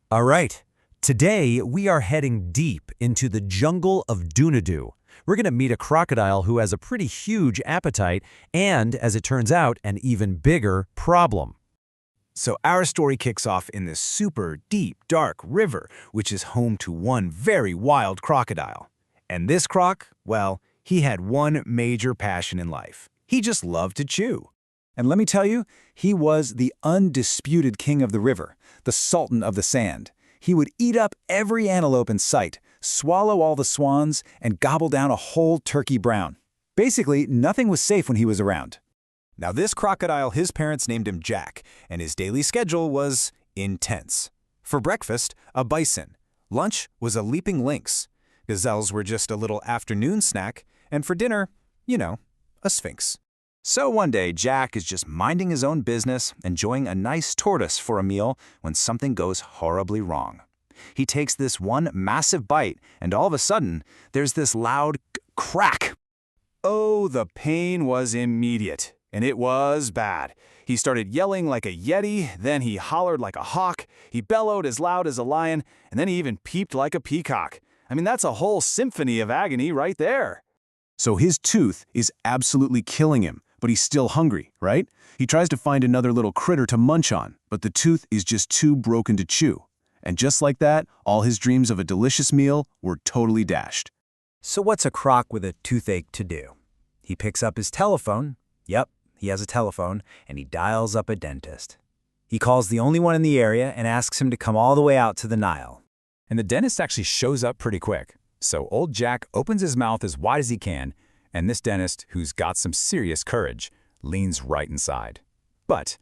All right, today we are heading deep into the jungle of Doonadoo. We're going to meet a crocodile who has a pretty huge appetite and, as it turns out, an even bigger problem. So our story kicks off in this super deep, dark river, which is home to one very wild crocodile. And this croc, well, he had one major passion in life. He just loved to chew. And let me tell you, he was the undisputed king of the river, the sultan of the sand. He would eat up every antelope in sight, swallow all the swans, and gobble down a whole turkey brown. Basically, nothing was safe when he was around. Now this crocodile, his parents named him Jack, and his daily schedule was intense. For breakfast, a bison. Lunch was a leaping lynx. Gazelles were just a little afternoon snack, and for dinner, a sphinx. So one day, Jack is just minding his own business, enjoying a nice tortoise for a meal when something goes horribly wrong. He takes this one massive bite, and all of a sudden, there's this loud crack. Oh, the pain was immediate, and it was bad. He started yelling like a yeti, then he hollered like a hawk, he bellowed as loud as a lion, and then he even peeped like a peacock. I mean, that's a whole symphony of agony right there. So his tooth is absolutely killing him, but he's still hungry, right? He tries to find another little critter to munch on, but the tooth is just too broken to chew. And just like that, all his dreams of a delicious meal were totally dashed. So what's a croc with a toothache to do? He picks up his telephone. Yep, he has a telephone, and he dials up a dentist. He calls the only one in the area and asks him to come all the way out to the Nile. And the dentist actually shows up pretty quick. So old Jack opens his mouth as wide as he can, and this dentist, who's got some serious courage, leans right inside. But,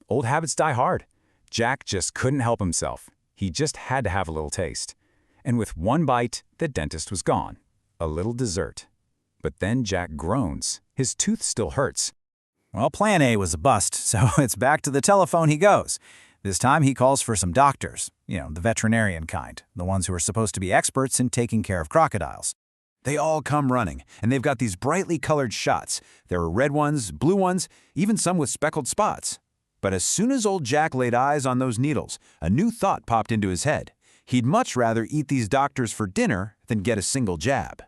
old habits die hard. Jack just couldn't help himself. He just had to have a little taste. And with one bite, the dentist was gone. A little dessert. But then Jack groans. His tooth still hurts. Well, plan A was a bust, so it's back to the telephone he goes. This time he calls for some doctors, the veterinarian kind, the ones who are supposed to be experts in taking care of crocodiles. They all come running, and they've got these brightly colored shots. There are red ones, blue ones, even some with speckled spots. But as soon as old Jack laid eyes on those needles, a new thought popped into his head. He'd much rather eat these doctors for dinner than get a single jab.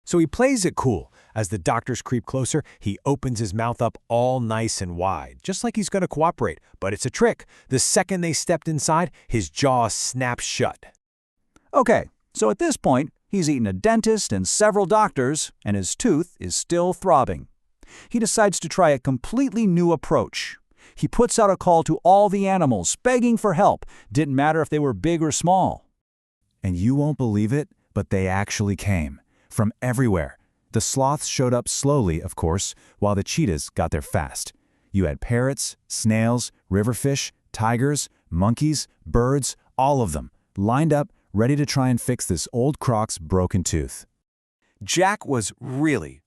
So he plays it cool. As the doctors creep closer, he opens his mouth up all nice and wide, just like he's going to cooperate. But it's a trick. The second they stepped inside, his jaw snaps shut. Okay, so at this point, he's eaten a dentist and several doctors, and his tooth is still throbbing. He decides to try a completely new approach. He puts out a call to all the animals, begging for help. Didn't matter if they were big or small. And you won't believe it, but they actually came. From everywhere. The sloths showed up slowly, of course, while the cheetahs got there fast. You had parrots, snails, riverfish, tigers, monkeys, birds, all of them, lined up, ready to try and fix this old croc's broken tooth. Jack was really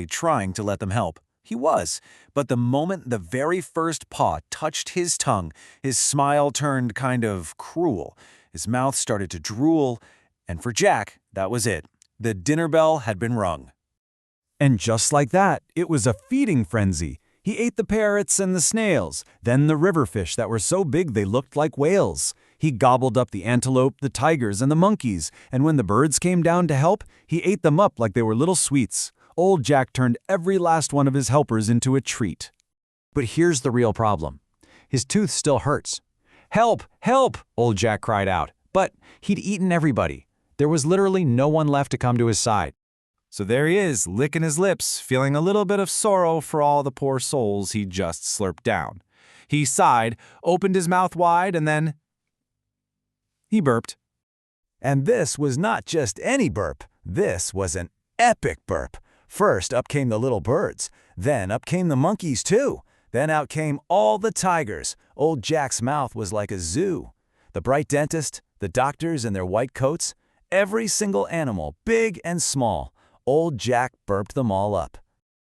trying to let them help. He was, but the moment the very first paw touched his tongue, his smile turned kind of cruel. His mouth started to drool, and for Jack, that was it. The dinner bell had been rung. And just like that, it was a feeding frenzy. He ate the parrots and the snails, then the riverfish that were so big they looked like whales. He gobbled up the antelope, the tigers, and the monkeys, and when the birds came down to help, he ate them up like they were little sweets. Old Jack turned every last one of his helpers into a treat. But here's the real problem. His tooth still hurts. "Help! Help!" old Jack cried out. But he'd eaten everybody. There was literally no one left to come to his side. So there he is, licking his lips, feeling a little bit of sorrow for all the poor souls he just slurped down. He sighed, opened his mouth wide, and then he burped. And this was not just any burp. This was an epic burp. First, up came the little birds. Then up came the monkeys, too. Then out came all the tigers. Old Jack's mouth was like a zoo. The bright dentist, the doctors in their white coats, every single animal, big and small, old Jack burped them all up.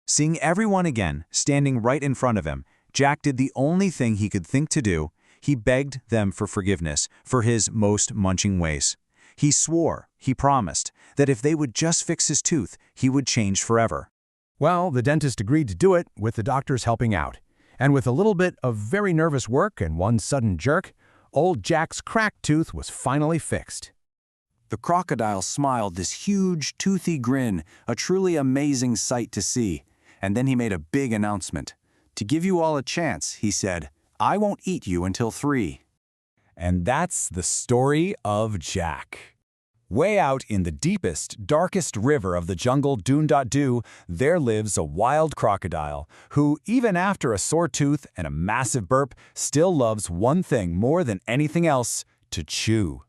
Seeing everyone again, standing right in front of him, Jack did the only thing he could think to do. He begged them for forgiveness for his most munching ways. He swore, he promised, that if they would just fix his tooth, he would change forever. Well, the dentist agreed to do it, with the doctors helping out. And with a little bit of very nervous work and one sudden jerk, old Jack's cracked tooth was finally fixed. The crocodile smiled this huge, toothy grin, a truly amazing sight to see. And then he made a big announcement. To give you all a chance, he said, I won't eat you until 3. And that's the story of Jack. Way out in the deepest, darkest river of the jungle, Doonadoo, there lives a wild crocodile who, even after a sore tooth and a massive burp, still loves one thing more than anything else: to chew.